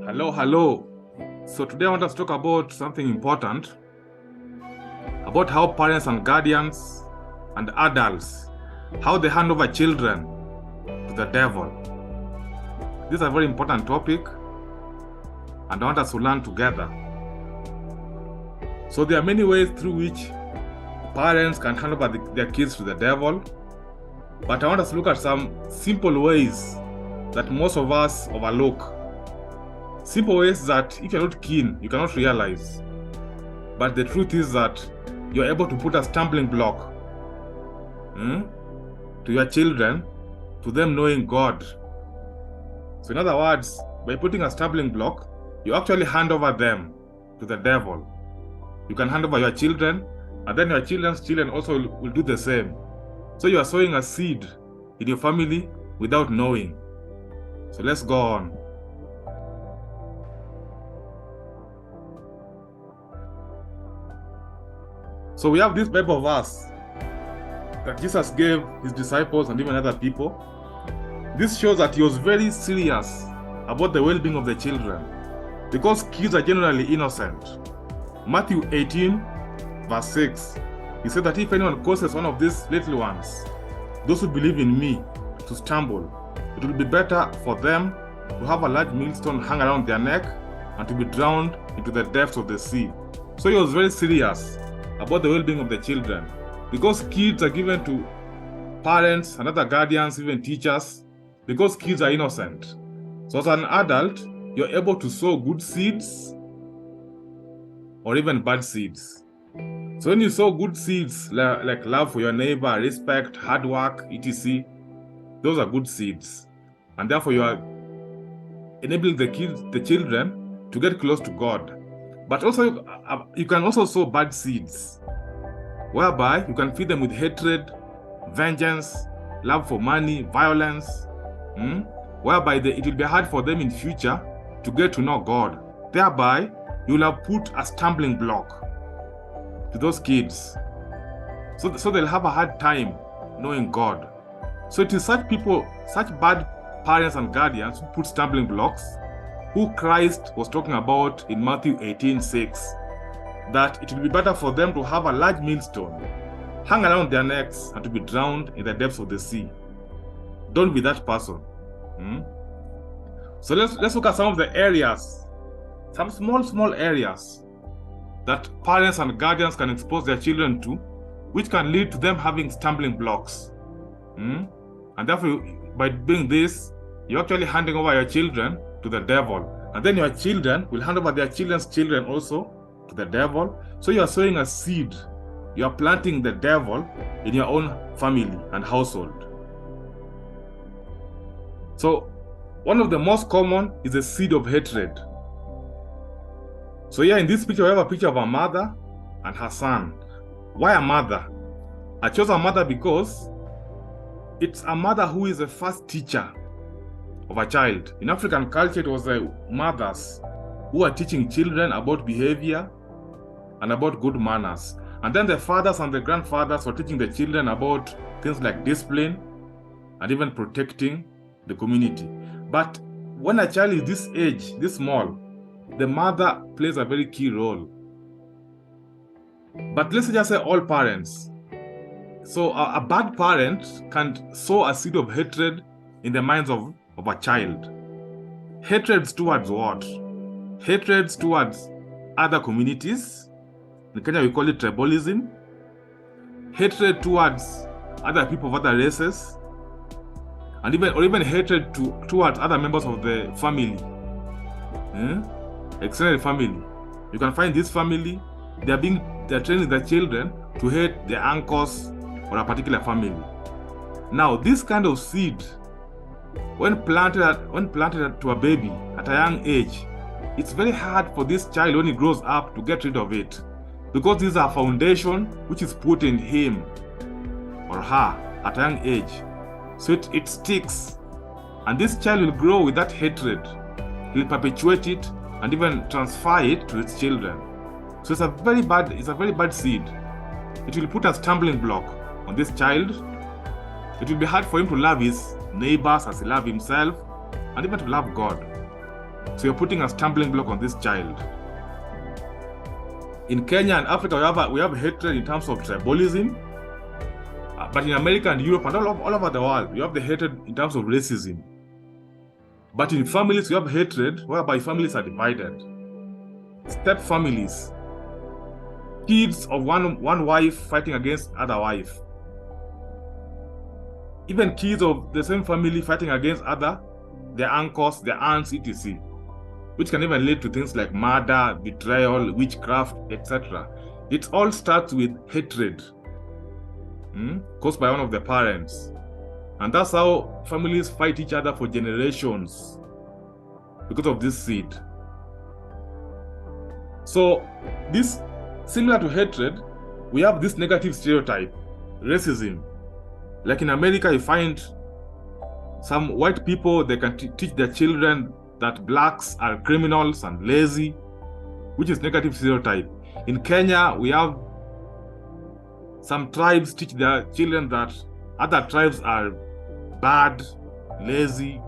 Hello. So today I want us to talk about something important, about how parents and guardians and adults, how they hand over children to the devil. This is a very important topic, and I want us to learn together. So there are many ways through which parents can hand over their kids to the devil, but I want us to look at some simple ways that most of us overlook. Simple ways that if you're not keen, you cannot realize. But the truth is that you're able to put a stumbling block to your children, to them knowing God. So in other words, by putting a stumbling block, you actually hand over them to the devil. You can hand over your children, and then your children's children also will do the same. So you are sowing a seed in your family without knowing. So let's go on. So we have this Bible verse that Jesus gave his disciples and even other people. This shows that he was very serious about the well-being of the children, because kids are generally innocent. Matthew 18 verse 6, he said that if anyone causes one of these little ones, those who believe in me, to stumble, it will be better for them to have a large millstone hung around their neck and to be drowned into the depths of the sea. So he was very serious about the well-being of the children, because kids are given to parents and other guardians, even teachers, because kids are innocent. So as an adult, you're able to sow good seeds or even bad seeds. So when you sow good seeds like love for your neighbor, respect, hard work, etc., those are good seeds, and therefore you are enabling the children to get close to God. But also, you can also sow bad seeds, whereby you can feed them with hatred, vengeance, love for money, violence, whereby it will be hard for them in future to get to know God. Thereby, you will have put a stumbling block to those kids, so they'll have a hard time knowing God. So it is such people, such bad parents and guardians who put stumbling blocks, who Christ was talking about in Matthew 18:6, that it will be better for them to have a large millstone hung around their necks and to be drowned in the depths of the sea. Don't be that person. So let's look at some of the areas, some small areas that parents and guardians can expose their children to, which can lead to them having stumbling blocks. And therefore, by doing this, you're actually handing over your children to the devil, and then your children will hand over their children's children also to the devil. So you are sowing a seed, you are planting the devil in your own family and household. So one of the most common is the seed of hatred. So here in this picture, we have a picture of a mother and her son. Why a mother? I chose a mother because it's a mother who is the first teacher of a child. In African culture, it was the mothers who are teaching children about behavior and about good manners. And then the fathers and the grandfathers were teaching the children about things like discipline and even protecting the community. But when a child is this age, this small, the mother plays a very key role. But let's just say all parents. So a bad parent can sow a seed of hatred in the minds of a child. Hatred towards what? Hatred towards other communities. In Kenya, we call it tribalism. Hatred towards other people of other races, and even hatred towards other members of the family, extended family. You can find this family, they're training their children to hate their uncles or a particular family. Now, this kind of seed, when planted to a baby at a young age, it's very hard for this child when he grows up to get rid of it, because this is a foundation which is put in him or her at a young age. So it sticks, and this child will grow with that hatred. He'll perpetuate it and even transfer it to his children. So it's a very bad seed. It will put a stumbling block on this child. It will be hard for him to love his neighbors as he loves himself, and even to love God. So you're putting a stumbling block on this child. In Kenya and Africa, we have hatred in terms of tribalism. But in America and Europe and all over the world, you have the hatred in terms of racism. But in families, you have hatred whereby families are divided. Step families. Kids of one wife fighting against other wife. Even kids of the same family fighting against their uncles, their aunts, etc. Which can even lead to things like murder, betrayal, witchcraft, etc. It all starts with hatred caused by one of the parents. And that's how families fight each other for generations because of this seed. So this, similar to hatred, we have this negative stereotype, racism. Like in America, you find some white people, they can teach their children that blacks are criminals and lazy, which is negative stereotype. In Kenya, we have some tribes teach their children that other tribes are bad, lazy,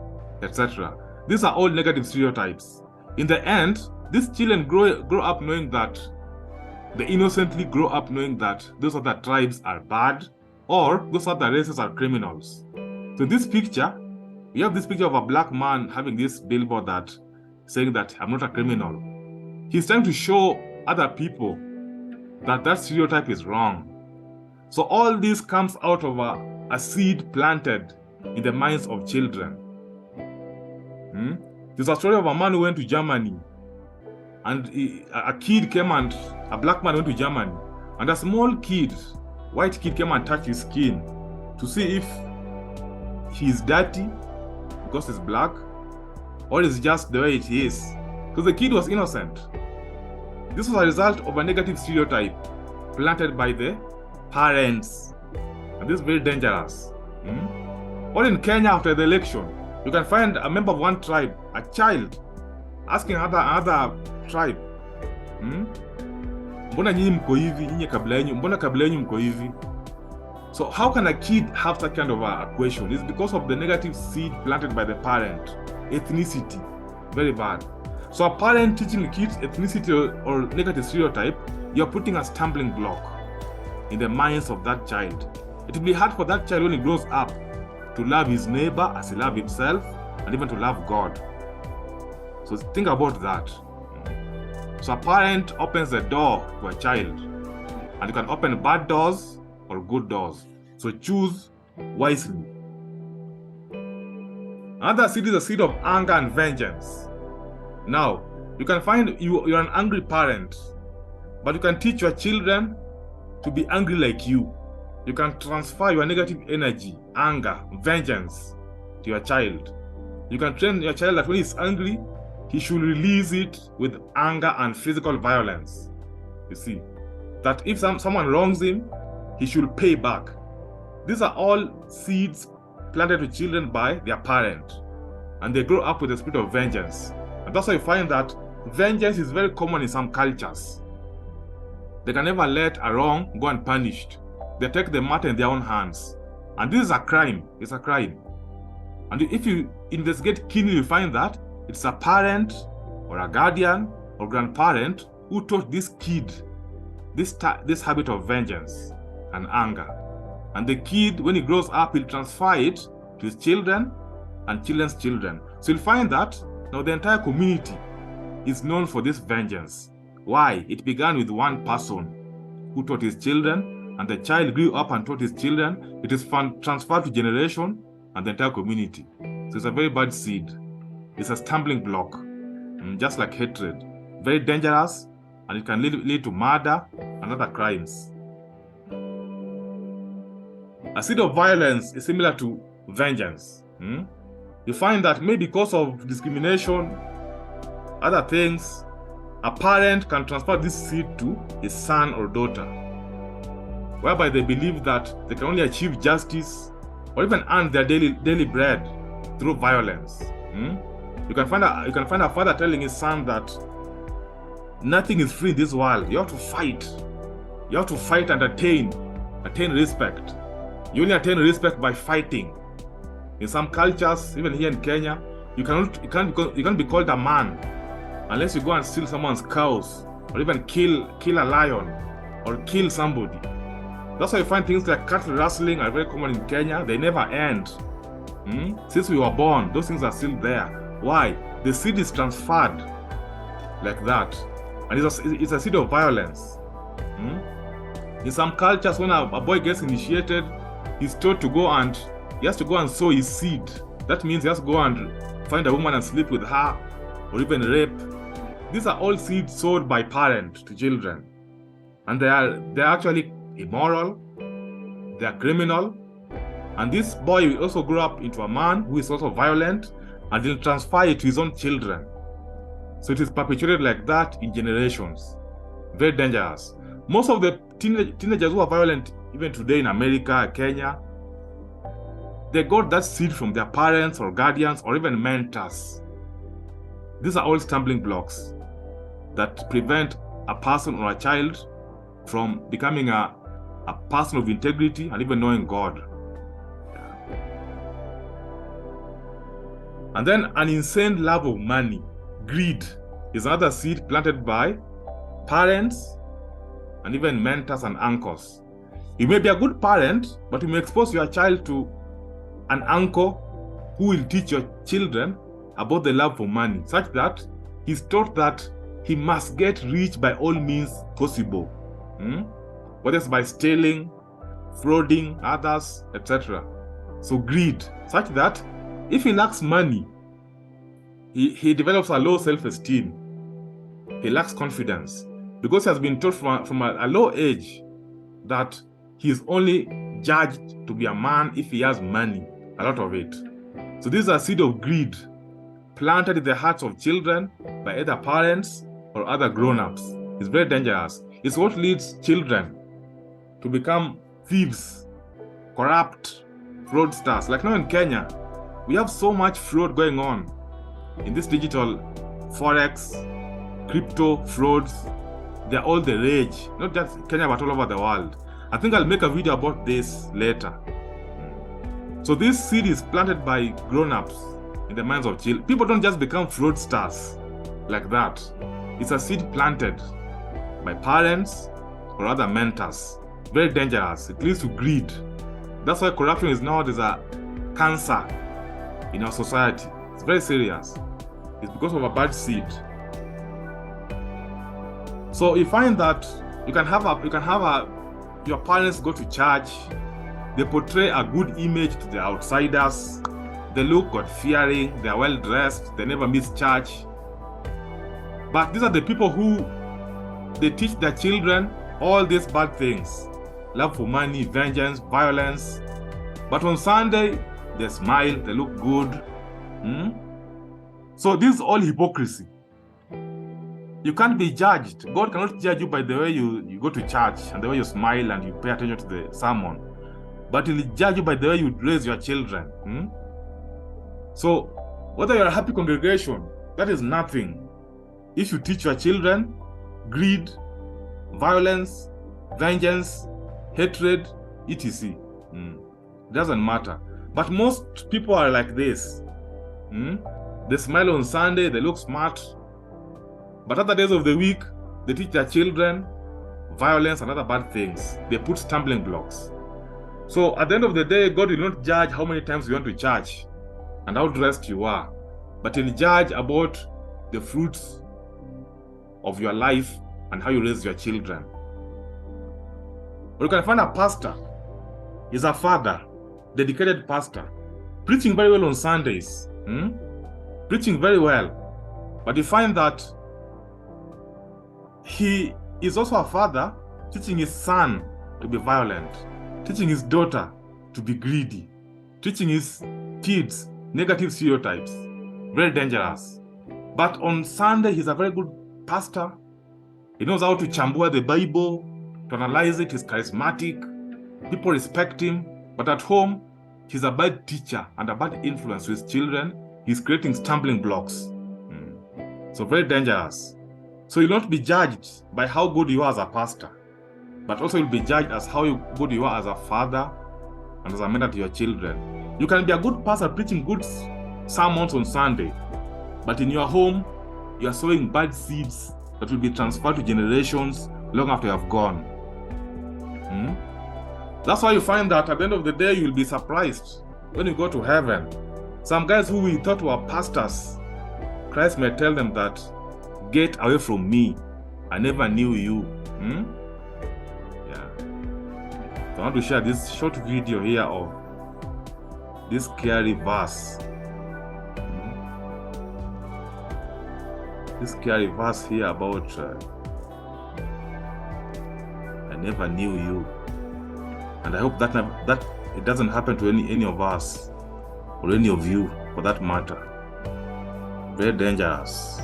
etc. These are all negative stereotypes. In the end, these children grow up knowing that, they innocently grow up knowing that those other tribes are bad or those other races are criminals. So this picture, we have this picture of a black man having this billboard that saying that I'm not a criminal. He's trying to show other people that that stereotype is wrong. So all this comes out of a seed planted in the minds of children. There's a story of a man who went to Germany, and a black man went to Germany, and a small kid, white kid, came and touched his skin to see if he's dirty because he's black, or it's just the way it is. Because the kid was innocent. This was a result of a negative stereotype planted by the parents. And this is very dangerous. Or in Kenya, after the election, you can find a member of one tribe, a child, asking another tribe, mbona nyinyi mko hivi, nyinyi kabila yenu, mbona kabila yenu mko hivi? So how can a kid have that kind of a question? It's because of the negative seed planted by the parent. Ethnicity, very bad. So a parent teaching kids ethnicity or negative stereotype, you're putting a stumbling block in the minds of that child. It will be hard for that child when he grows up to love his neighbor as he loves himself, and even to love God. So think about that. So a parent opens the door to a child, and you can open bad doors or good doors. So choose wisely. Another seed is a seed of anger and vengeance. Now, you can find you're an angry parent, but you can teach your children to be angry like you. You can transfer your negative energy, anger, vengeance to your child. You can train your child that when he's angry, he should release it with anger and physical violence. You see, that if someone wrongs him, he should pay back. These are all seeds planted to children by their parent, and they grow up with the spirit of vengeance. And that's why you find that vengeance is very common in some cultures. They can never let a wrong go unpunished. They take the matter in their own hands. And this is a crime. It's a crime. And if you investigate keenly, you find that it's a parent or a guardian or grandparent who taught this kid this habit of vengeance and anger. And the kid, when he grows up, he'll transfer it to his children and children's children. So you'll find that now the entire community is known for this vengeance. Why? It began with one person who taught his children, and the child grew up and taught his children. It is transferred to generation and the entire community. So it's a very bad seed. It's a stumbling block, just like hatred. Very dangerous, and it can lead to murder and other crimes. A seed of violence is similar to vengeance. You find that maybe because of discrimination, other things, a parent can transfer this seed to his son or daughter, whereby they believe that they can only achieve justice or even earn their daily bread through violence. You can find a father telling his son that nothing is free in this world. You have to fight. You have to fight and attain respect. You only attain respect by fighting. In some cultures, even here in Kenya, You can't be called a man unless you go and steal someone's cows, or even kill a lion, or kill somebody. That's why you find things like cattle rustling are very common in Kenya. They never end. Since we were born, those things are still there. Why? The seed is transferred like that, and it's a seed of violence. In some cultures, when a boy gets initiated, he's told to go and he has to go and sow his seed. That means he has to go and find a woman and sleep with her, or even rape. These are all seeds sowed by parents to children, and they're actually immoral. They are criminal. And this boy will also grow up into a man who is also violent, and he'll transfer it to his own children. So it is perpetuated like that in generations. Very dangerous. Most of the teenagers who are violent, even today in America, Kenya, they got that seed from their parents or guardians or even mentors. These are all stumbling blocks that prevent a person or a child from becoming a person of integrity and even knowing God. And then an insane love of money, greed, is another seed planted by parents and even mentors and uncles. You may be a good parent, but you may expose your child to an uncle who will teach your children about the love for money, such that he's taught that he must get rich by all means possible, whether it's by stealing, frauding others, etc. So greed, such that if he lacks money, he develops a low self-esteem. He lacks confidence because he has been taught from a low age that he is only judged to be a man if he has money, a lot of it. So this is a seed of greed planted in the hearts of children by either parents or other grown-ups. It's very dangerous. It's what leads children to become thieves, corrupt, fraudsters. Like now in Kenya, we have so much fraud going on in this digital forex, crypto frauds. They're all the rage, not just Kenya, but all over the world. I think I'll make a video about this later. So this seed is planted by grown-ups in the minds of children. People don't just become fraudsters like that. It's a seed planted by parents or other mentors. Very dangerous. It leads to greed. That's why corruption is nowadays a cancer in our society. It's very serious. It's because of a bad seed. So you find that your parents go to church, they portray a good image to the outsiders, they look God-fearing, they are well dressed, they never miss church. But these are the people who they teach their children all these bad things: love for money, vengeance, violence. But on Sunday, they smile, they look good. So this is all hypocrisy. You can't be judged. God cannot judge you by the way you go to church and the way you smile and you pay attention to the sermon. But He'll judge you by the way you raise your children. So whether you're a happy congregation, that is nothing. If you teach your children greed, violence, vengeance, hatred, etc. It doesn't matter. But most people are like this. They smile on Sunday, they look smart. But other days of the week, they teach their children violence and other bad things. They put stumbling blocks. So at the end of the day, God will not judge how many times you went to church and how dressed you are, but He'll judge about the fruits of your life and how you raise your children. Or you can find a pastor. He's a father, dedicated pastor, preaching very well on Sundays, preaching very well. But you find that he is also a father teaching his son to be violent, teaching his daughter to be greedy, teaching his kids negative stereotypes. Very dangerous. But on Sunday, he's a very good pastor. He knows how to chambua the Bible, to analyze it. He's charismatic. People respect him. But at home, he's a bad teacher and a bad influence to his children. He's creating stumbling blocks. So very dangerous. So you'll not be judged by how good you are as a pastor, but also you'll be judged as how good you are as a father and as a mentor to your children. You can be a good pastor preaching good sermons on Sunday, but in your home, you are sowing bad seeds that will be transferred to generations long after you have gone. That's why you find that at the end of the day, you will be surprised when you go to heaven. Some guys who we thought were pastors, Christ may tell them that, get away from me, I never knew you. Yeah. So I want to share this short video here of this scary verse. This scary verse here about I never knew you. And I hope that it doesn't happen to any of us or any of you for that matter. Very dangerous.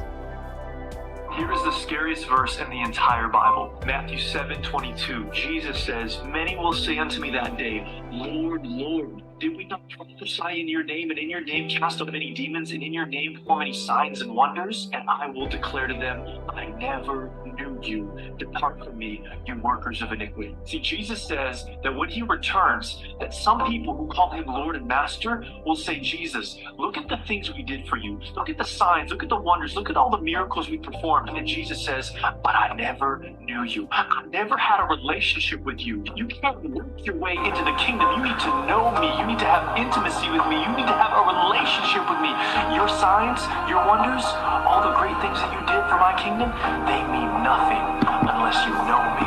Here is the scariest verse in the entire Bible. Matthew 7:22. Jesus says, many will say unto me that day, Lord, Lord, did we not prophesy in your name, and in your name cast out many demons, and in your name perform many signs and wonders? And I will declare to them, I never knew you. Depart from me, you workers of iniquity. See, Jesus says that when he returns, that some people who call him Lord and Master will say, Jesus, look at the things we did for you. Look at the signs, look at the wonders, look at all the miracles we performed. And Jesus says, but I never knew you. I never had a relationship with you. You can't work your way into the kingdom. You need to know me. You need to have intimacy with me. You need to have a relationship with me. Your signs, your wonders, all the great things that you did for my kingdom, they mean nothing unless you know me,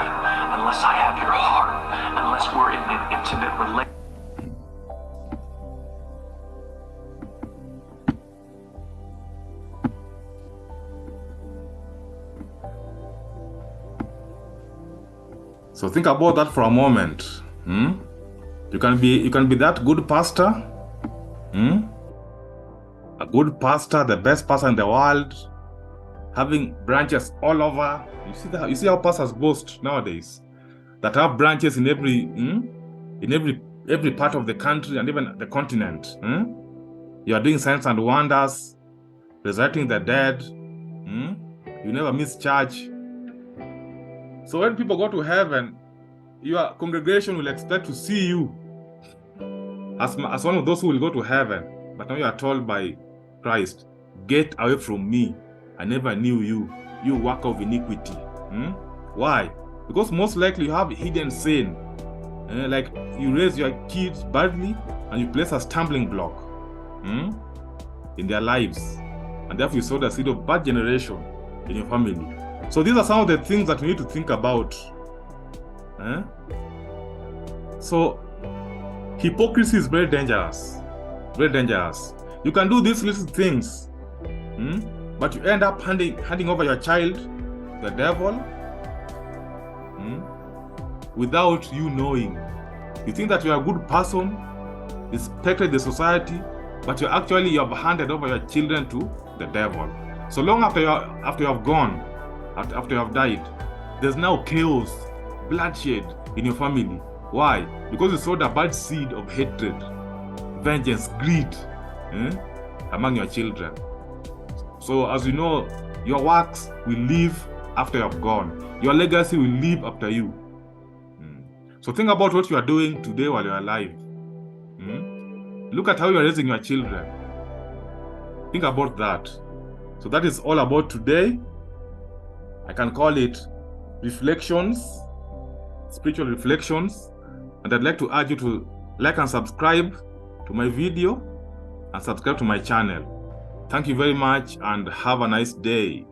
unless I have your heart, unless we're in an intimate relationship. So think about that for a moment. You can be that good pastor, a good pastor, the best pastor in the world, having branches all over. You see how pastors boast nowadays, that have branches in every part of the country and even the continent. You are doing signs and wonders, resurrecting the dead. You never miss church. So when people go to heaven, your congregation will expect to see you as one of those who will go to heaven. But now you are told by Christ, get away from me, I never knew you, you worker of iniquity. Why? Because most likely you have hidden sin. Like you raise your kids badly and you place a stumbling block in their lives. And therefore you sow the seed of bad generation in your family. So these are some of the things that we need to think about. So hypocrisy is very dangerous. Very dangerous. You can do these little things, but you end up handing over your child to the devil without you knowing. You think that you are a good person, respected in the society, but you have handed over your children to the devil. So long after you have gone, after you have died, there's now chaos, bloodshed in your family. Why? Because you sowed a bad seed of hatred, vengeance, greed among your children. So as you know, your works will live after you have gone. Your legacy will live after you. So think about what you are doing today while you are alive. Look at how you are raising your children. Think about that. So that is all about today. I can call it reflections, spiritual reflections. And I'd like to urge you to like and subscribe to my video and subscribe to my channel. Thank you very much and have a nice day.